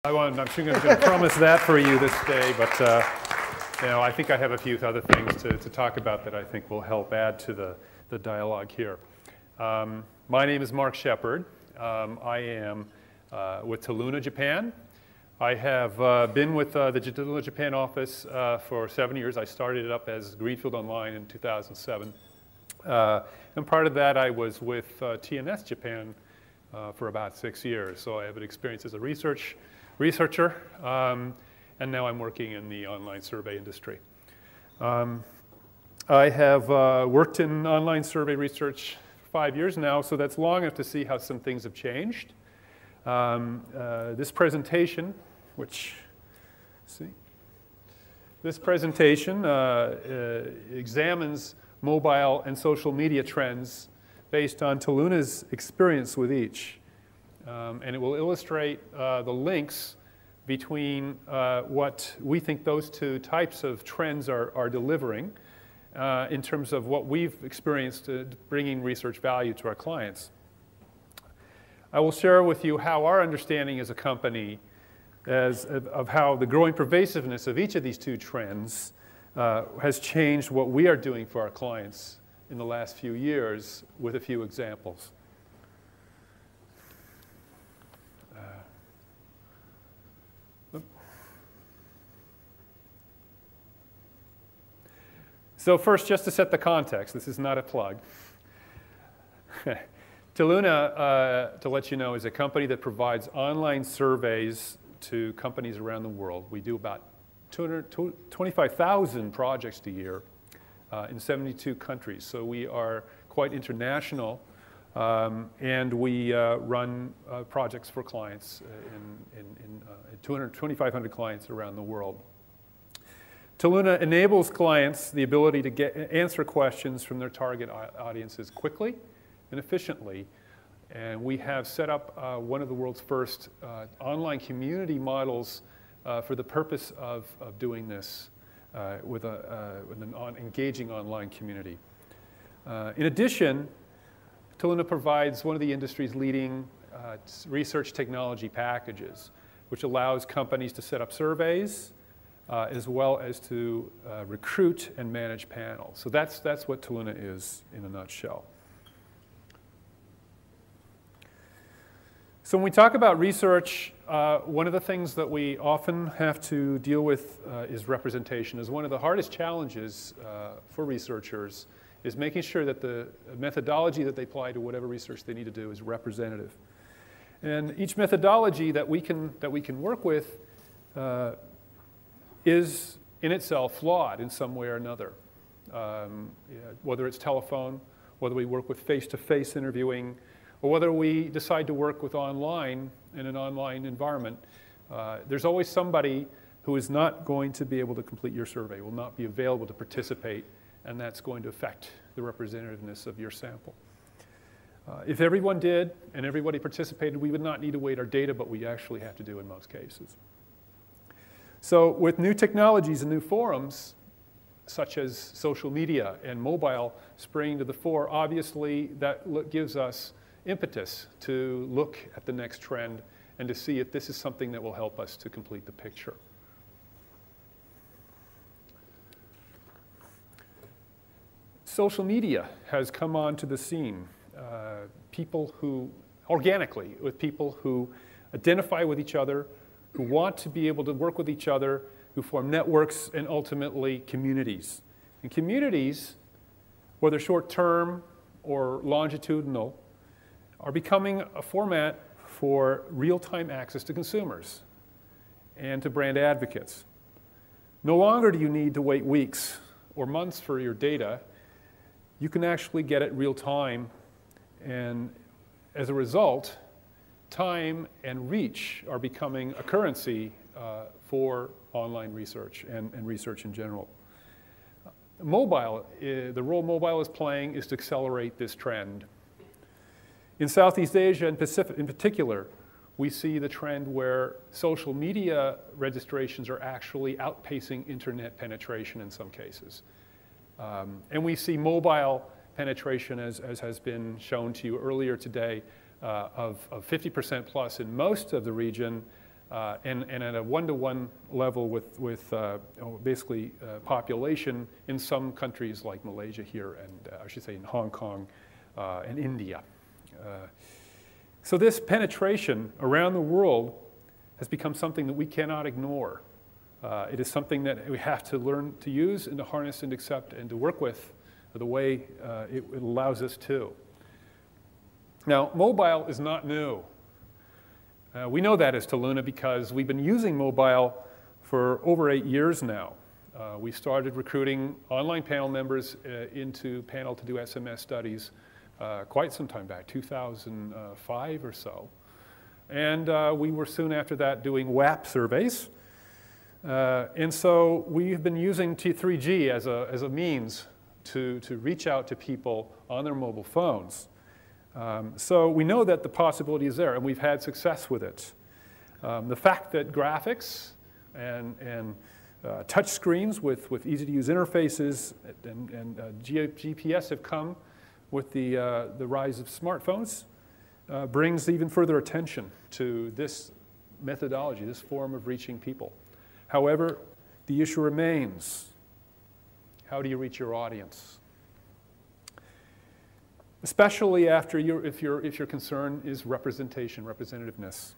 I'm sure I'm going to promise that for you this day, but I think I have a few other things to talk about that I think will help add to the dialogue here. My name is Mark Shepard. I am with Toluna, Japan. I have been with the Toluna, Japan office for 7 years. I started it up as Greenfield Online in 2007. And part of that, I was with TNS Japan for about 6 years. So I have an experience as a researcher, and now I'm working in the online survey industry. I have worked in online survey research for 5 years now, so that's long enough to see how some things have changed. This presentation, examines mobile and social media trends based on Toluna's experience with each. And it will illustrate the links between what we think those two types of trends are delivering in terms of what we've experienced bringing research value to our clients. I will share with you how our understanding as a company of how the growing pervasiveness of each of these two trends has changed what we are doing for our clients in the last few years with a few examples. So first, just to set the context, this is not a plug. Toluna, to let you know, is a company that provides online surveys to companies around the world. We do about 25,000 projects a year in 72 countries. So we are quite international, and we run projects for clients in 2,500 clients around the world. Toluna enables clients the ability to answer questions from their target audiences quickly and efficiently. And we have set up one of the world's first online community models for the purpose of doing this with an engaging online community. In addition, Toluna provides one of the industry's leading research technology packages, which allows companies to set up surveys as well as to recruit and manage panels. So that's what Toluna is in a nutshell. So when we talk about research, one of the things that we often have to deal with is representation. Is one of the hardest challenges for researchers is making sure that the methodology that they apply to whatever research they need to do is representative. And each methodology that we can work with is in itself flawed in some way or another. Whether it's telephone, whether we work with face-to-face interviewing, or whether we decide to work with online in an online environment, there's always somebody who is not going to be able to complete your survey, will not be available to participate, and that's going to affect the representativeness of your sample. If everyone did and everybody participated, we would not need to weight our data, but we actually have to do in most cases. So with new technologies and new forums, such as social media and mobile springing to the fore, obviously that gives us impetus to look at the next trend and to see if this is something that will help us to complete the picture. Social media has come onto the scene. Organically, with people who identify with each other, who want to be able to work with each other, who form networks and ultimately communities. And communities, whether short-term or longitudinal, are becoming a format for real-time access to consumers and to brand advocates. No longer do you need to wait weeks or months for your data. You can actually get it real time, and as a result, time and reach are becoming a currency for online research and research in general. The role mobile is playing is to accelerate this trend. In Southeast Asia and Pacific in particular, we see the trend where social media registrations are actually outpacing internet penetration in some cases. And we see mobile penetration, as has been shown to you earlier today, of 50% plus in most of the region, and at a one-to-one level with basically population in some countries like Malaysia here, and I should say in Hong Kong and India. So this penetration around the world has become something that we cannot ignore. It is something that we have to learn to use and to harness and accept and to work with the way it allows us to. Now, mobile is not new. We know that as Toluna because we've been using mobile for over 8 years now. We started recruiting online panel members into panel to do SMS studies quite some time back, 2005 or so. And we were soon after that doing WAP surveys. And so we've been using T3G as a means to reach out to people on their mobile phones. So we know that the possibility is there, and we've had success with it. The fact that graphics and touch screens with easy-to-use interfaces and GPS have come with the rise of smartphones brings even further attention to this methodology, this form of reaching people. However, the issue remains, how do you reach your audience? Especially after if your concern is representation, representativeness.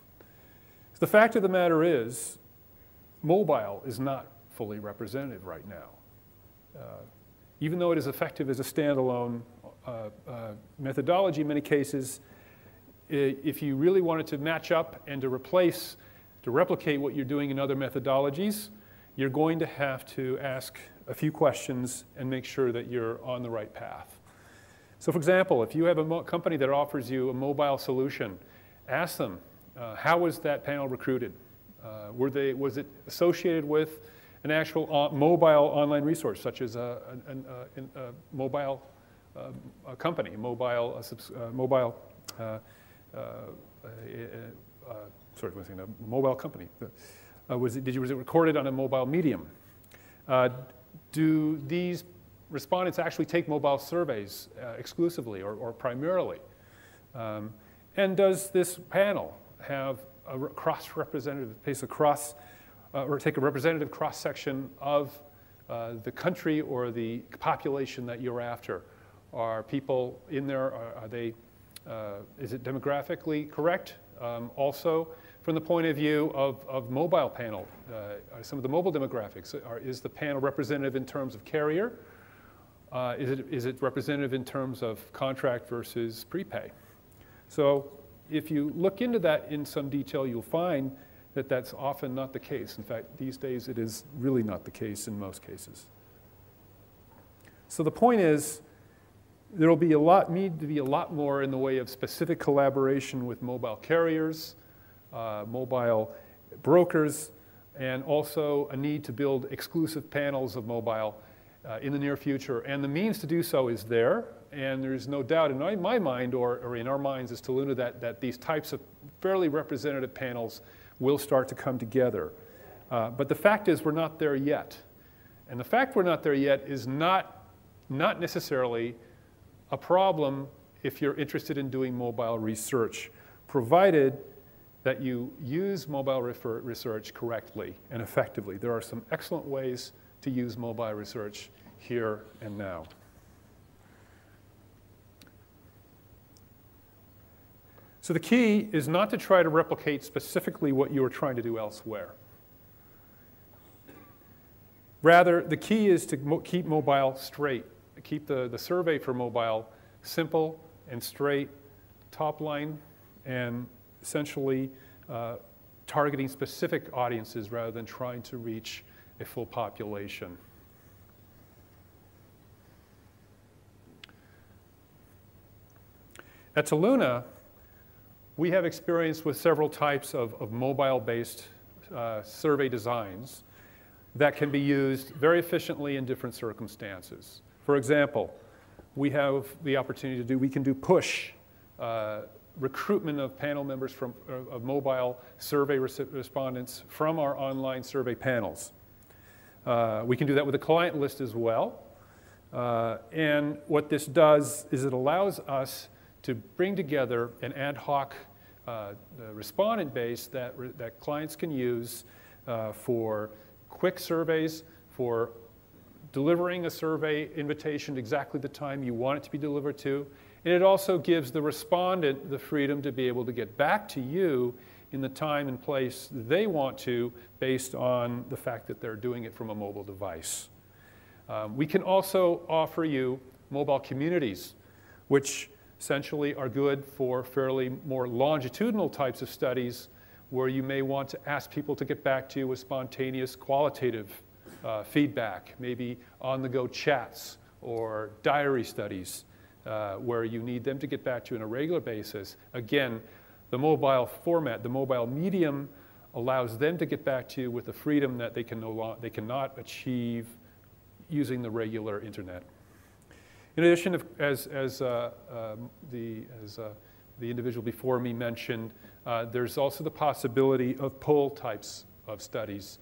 The fact of the matter is, mobile is not fully representative right now. Even though it is effective as a standalone methodology in many cases, if you really wanted to match up and to replicate what you're doing in other methodologies, you're going to have to ask a few questions and make sure that you're on the right path. So for example, if you have a company that offers you a mobile solution, ask them, how was that panel recruited? Was it associated with an actual mobile online resource, such as a mobile company, mobile company? Was it recorded on a mobile medium? Do these respondents actually take mobile surveys exclusively or primarily? And does this panel have a cross-representative, or take a representative cross-section of the country or the population that you're after? Are people in there, is it demographically correct? Also, from the point of view of mobile panel, some of the mobile demographics, is the panel representative in terms of carrier? Is it representative in terms of contract versus prepay? So if you look into that in some detail, you'll find that that's often not the case. In fact, these days it is really not the case in most cases. So the point is, there will be need to be a lot more in the way of specific collaboration with mobile carriers, mobile brokers, and also a need to build exclusive panels of mobile in the near future. And the means to do so is there, and there's no doubt in my mind or in our minds as Toluna that these types of fairly representative panels will start to come together. But the fact is we're not there yet. And the fact we're not there yet is not necessarily a problem if you're interested in doing mobile research, provided that you use mobile research correctly and effectively. There are some excellent ways to use mobile research here and now. So the key is not to try to replicate specifically what you are trying to do elsewhere. Rather, the key is to keep mobile straight. Keep the survey for mobile simple and straight, top line, and essentially targeting specific audiences rather than trying to reach a full population. At Toluna, we have experience with several types of mobile-based survey designs that can be used very efficiently in different circumstances. For example, we have the opportunity we can do push recruitment of panel members of mobile survey respondents from our online survey panels. We can do that with a client list as well. And what this does is it allows us to bring together an ad hoc the respondent base that clients can use for quick surveys, for delivering a survey invitation exactly the time you want it to be delivered to. And it also gives the respondent the freedom to be able to get back to you in the time and place they want to, based on the fact that they're doing it from a mobile device. We can also offer you mobile communities, which essentially are good for fairly more longitudinal types of studies, where you may want to ask people to get back to you with spontaneous qualitative feedback, maybe on-the-go chats or diary studies, where you need them to get back to you on a regular basis. Again, the mobile format, the mobile medium, allows them to get back to you with the freedom that they cannot achieve using the regular internet. In addition, as the individual before me mentioned, there's also the possibility of poll types of studies.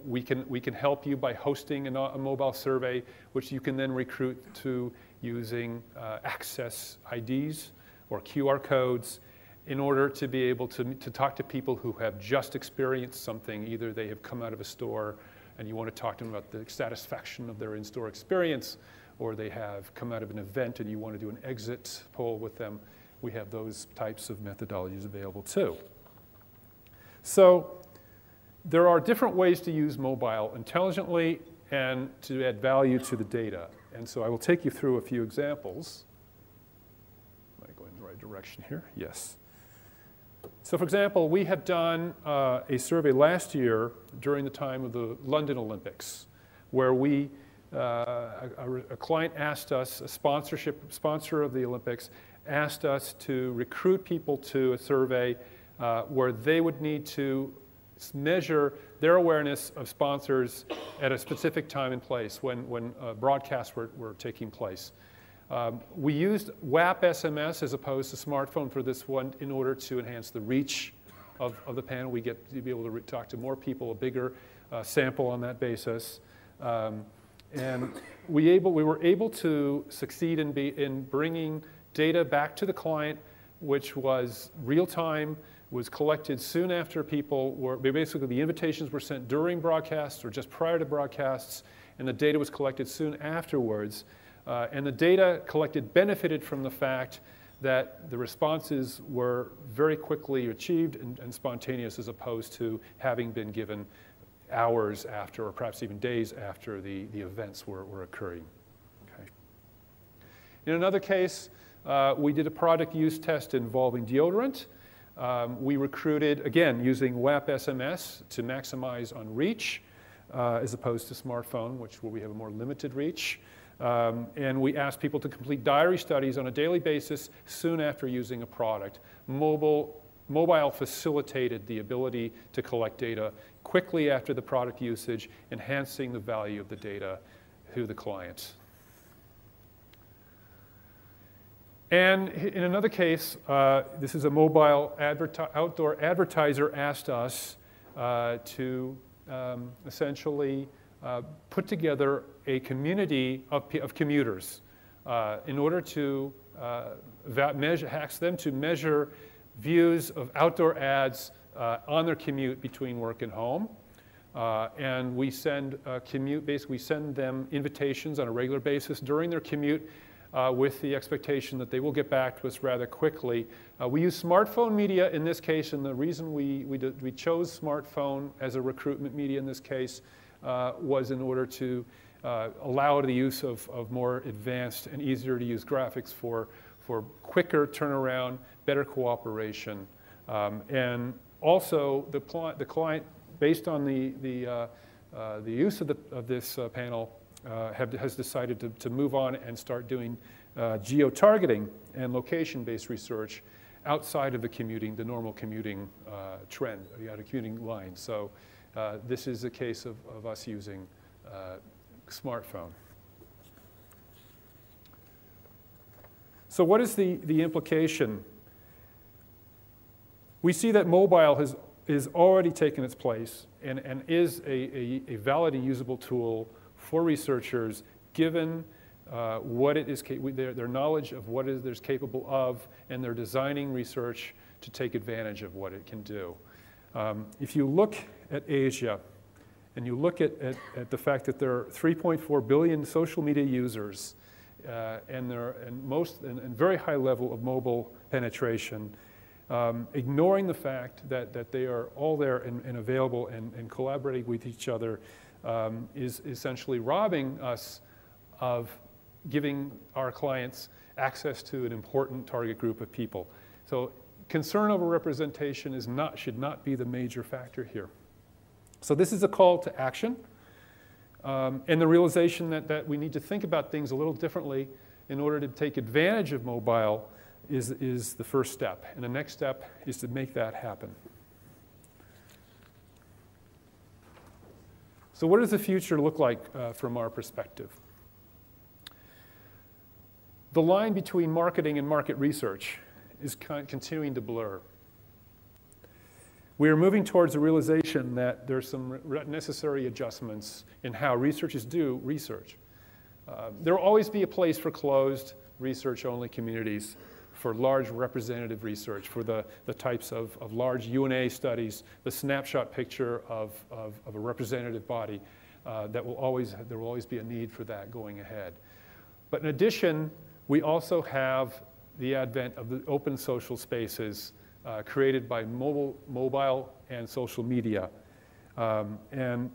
We can help you by hosting a mobile survey, which you can then recruit to using access IDs or QR codes in order to be able to talk to people who have just experienced something. Either they have come out of a store and you want to talk to them about the satisfaction of their in-store experience, or they have come out of an event and you want to do an exit poll with them. We have those types of methodologies available too. So there are different ways to use mobile intelligently and to add value to the data. And so I will take you through a few examples. Am I going in the right direction here? Yes. So for example, we have done a survey last year during the time of the London Olympics, where a client asked us, a sponsor of the Olympics, asked us to recruit people to a survey where they would need to measure their awareness of sponsors at a specific time and place when broadcasts were taking place. We used WAP SMS as opposed to smartphone for this one in order to enhance the reach of the panel. We get to be able to talk to more people, a bigger sample on that basis. And we were able to succeed in bringing data back to the client, which was real time, was collected soon after people were, basically the invitations were sent during broadcasts or just prior to broadcasts, and the data was collected soon afterwards. And the data collected benefited from the fact that the responses were very quickly achieved and spontaneous, as opposed to having been given hours after, or perhaps even days after the events were occurring. Okay. In another case, we did a product use test involving deodorant. We recruited, again, using WAP SMS to maximize on reach, as opposed to smartphone, where we have a more limited reach. And we asked people to complete diary studies on a daily basis soon after using a product. Mobile facilitated the ability to collect data quickly after the product usage, enhancing the value of the data to the client. And in another case, this is a mobile outdoor advertiser asked us to essentially put together a community of commuters in order to ask them to measure views of outdoor ads on their commute between work and home. And we send basically send them invitations on a regular basis during their commute with the expectation that they will get back to us rather quickly. We use smartphone media in this case, and the reason we chose smartphone as a recruitment media in this case was in order to allow the use of more advanced and easier to use graphics for quicker turnaround, better cooperation. And also the client, based on the use of this panel, has decided to move on and start doing geo-targeting and location-based research outside of the normal commuting trend, the commuting line. So this is a case of us using smartphone. So what is the implication? We see that mobile is already taken its place and is a valid and usable tool for researchers, given what it is, their knowledge of what it is capable of, and they're designing research to take advantage of what it can do. If you look at Asia, and you look at the fact that there are 3.4 billion social media users, and very high level of mobile penetration, ignoring the fact that they are all there and available and collaborating with each other is essentially robbing us of giving our clients access to an important target group of people. So concern over representation should not be the major factor here. So this is a call to action, and the realization that we need to think about things a little differently in order to take advantage of mobile is the first step. And the next step is to make that happen. So what does the future look like from our perspective? The line between marketing and market research is continuing to blur. We are moving towards a realization that there's some necessary adjustments in how researchers do research. There will always be a place for closed research-only communities, for large representative research, for the types of large UNA studies, the snapshot picture of a representative body. There will always be a need for that going ahead. But in addition, we also have the advent of the open social spaces created by mobile and social media. And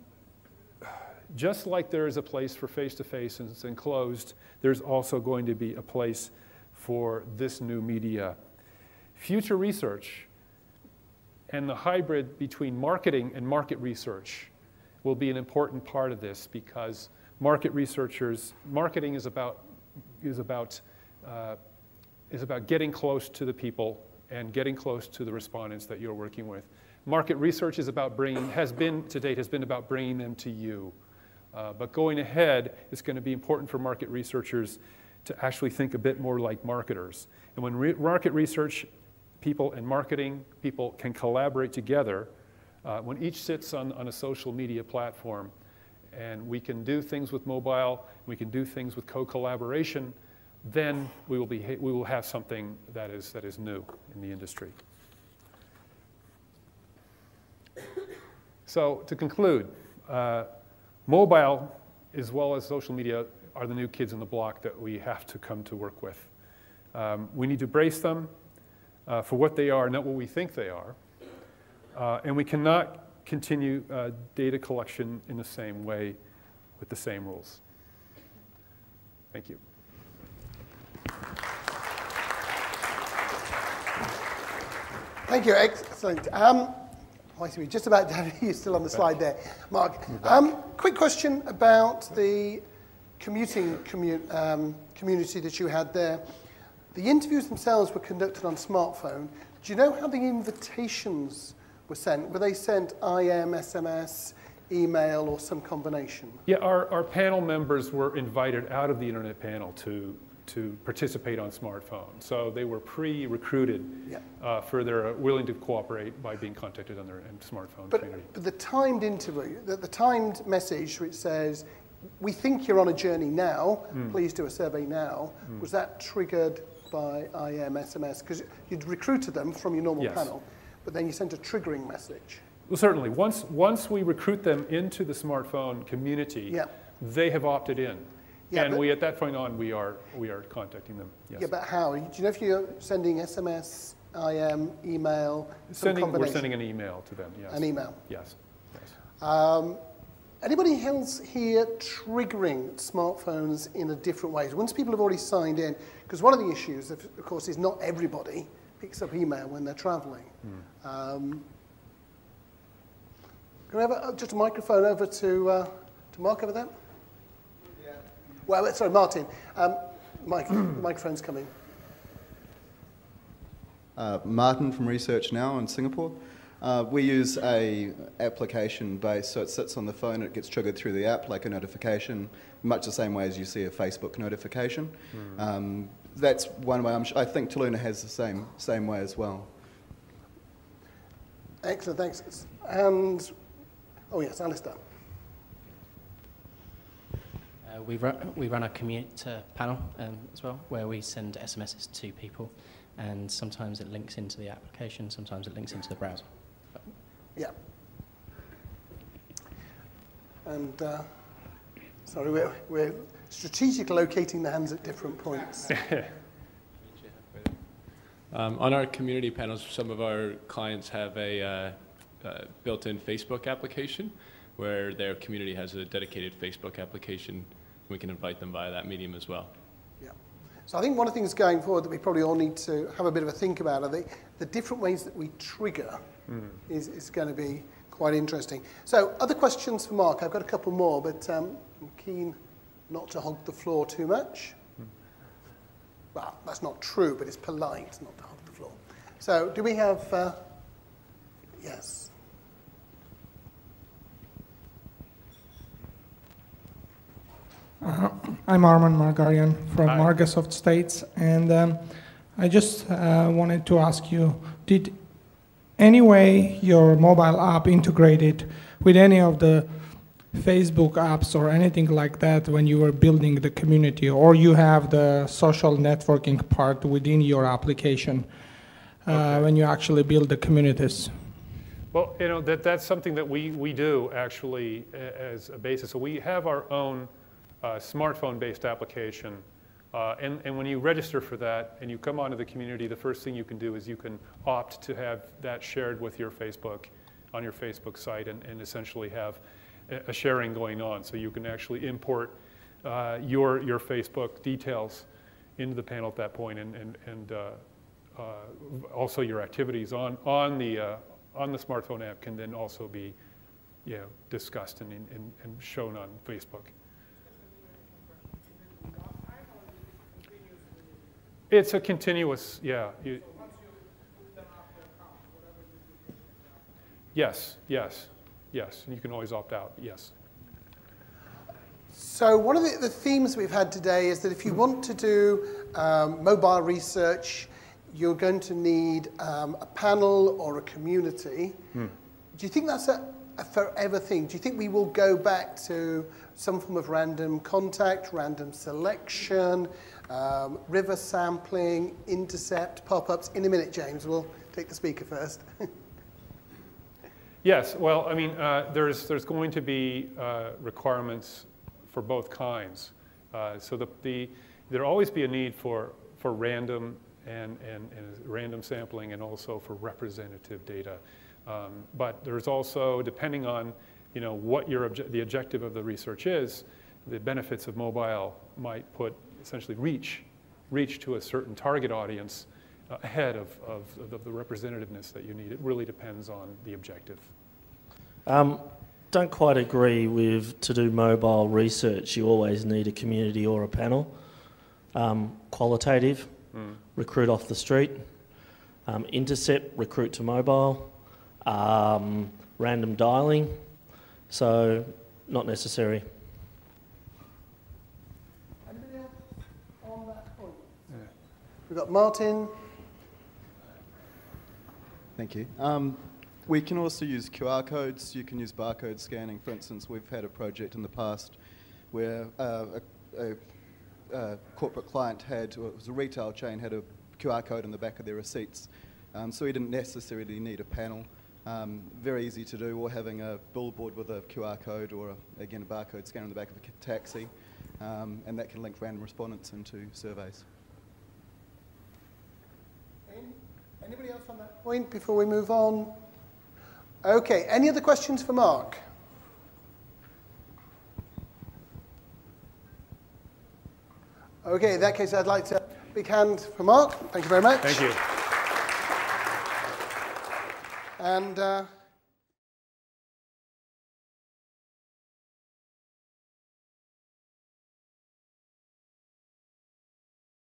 just like there is a place for face-to-face and it's enclosed, there's also going to be a place for this new media. Future research and the hybrid between marketing and market research will be an important part of this, because marketing is about getting close to the people and getting close to the respondents that you're working with. Market research is about has been about bringing them to you. But going ahead, it's going to be important for market researchers to actually think a bit more like marketers. And when market research people and marketing people can collaborate together, when each sits on a social media platform, and we can do things with mobile, we can do things with co-collaboration, then we will have something that is new in the industry. So to conclude, mobile as well as social media are the new kids on the block that we have to come to work with. We need to brace them for what they are, not what we think they are. And we cannot continue data collection in the same way with the same rules. Thank you. Thank you, excellent. I see we're just about to have you still on the slide there, Mark. Quick question about the community that you had there. The interviews themselves were conducted on smartphone. Do you know how the invitations were sent? Were they sent IM, SMS, email, or some combination? Yeah, our panel members were invited out of the internet panel to participate on smartphone. So they were pre-recruited for their willing to cooperate by being contacted on their smartphone community. But the timed interview, the timed message which says, we think you're on a journey now, please do a survey now, was that triggered by IM, SMS? Because you'd recruited them from your normal panel, but then you sent a triggering message. Well, certainly. Once we recruit them into the smartphone community, they have opted in. Yeah, and at that point on, we are contacting them. Yes. Yeah, but how? Do you know if you're sending SMS, IM, email, We're sending an email to them, yes. An email? Yes. Anybody else here triggering smartphones in a different way? Once people have already signed in, because one of the issues, of course, is not everybody picks up email when they're traveling. Can we have just a microphone over to Mark over there? Well, sorry, Martin. The microphone's coming. Martin from Research Now in Singapore. We use a application base, so it sits on the phone, it gets triggered through the app like a notification, much the same way as you see a Facebook notification. That's one way. I think Toluna has the same way as well. Excellent, thanks. And, oh yes, Alistair. We run a commuter panel as well, where we send SMSs to people. and sometimes it links into the application, sometimes it links into the browser. Yeah. And sorry, we're strategically locating the hands at different points. On our community panels, some of our clients have a built-in Facebook application where their community has a dedicated Facebook application. We can invite them via that medium as well. Yeah. So I think one of the things going forward that we probably all need to have a bit of a think about are the different ways that we trigger is going to be quite interesting. So other questions for Mark? I've got a couple more, but I'm keen not to hog the floor too much. Well, that's not true, but it's polite not to hog the floor. So do we have, yes. I'm Arman Margarian from Margasoft States, and I just wanted to ask you, did any way your mobile app integrated with any of the Facebook apps or anything like that when you were building the community, or you have the social networking part within your application when you actually build the communities? Well, you know, that's something that we do actually as a basis. So we have our own smartphone-based application, and when you register for that and you come onto the community, the first thing you can do is you can opt to have that shared with your Facebook, on your Facebook site, and essentially have a sharing going on. So you can actually import your Facebook details into the panel at that point, and also your activities on the smartphone app can then also be, you know, discussed and shown on Facebook. It's a continuous, yeah. Yes, yes, yes. And you can always opt out, yes. So one of the themes we've had today is that if you want to do mobile research, you're going to need a panel or a community. Do you think that's a forever thing? Do you think we will go back to some form of random contact, random selection, river sampling, intercept, pop-ups? In a minute, James, we'll take the speaker first. Yes, well, I mean, there's going to be requirements for both kinds. So there'll always be a need for random and random sampling, and also for representative data. But there's also, depending on, you know, what the objective of the research is, the benefits of mobile might put essentially reach to a certain target audience ahead of the representativeness that you need. It really depends on the objective. Don't quite agree with, to do mobile research, you always need a community or a panel. Qualitative, recruit off the street. Intercept, recruit to mobile. Random dialing, so not necessary. Anybody else on that point? Yeah. We've got Martin. Thank you. We can also use QR codes. You can use barcode scanning. For instance, we've had a project in the past where a corporate client had, or it was a retail chain, had a QR code on the back of their receipts. So we didn't necessarily need a panel. Very easy to do, or having a billboard with a QR code or, again, a barcode scanner on the back of a taxi. And that can link random respondents into surveys. Anybody else on that point before we move on? Okay, any other questions for Mark? Okay, in that case, I'd like to big hand for Mark. Thank you very much. Thank you. And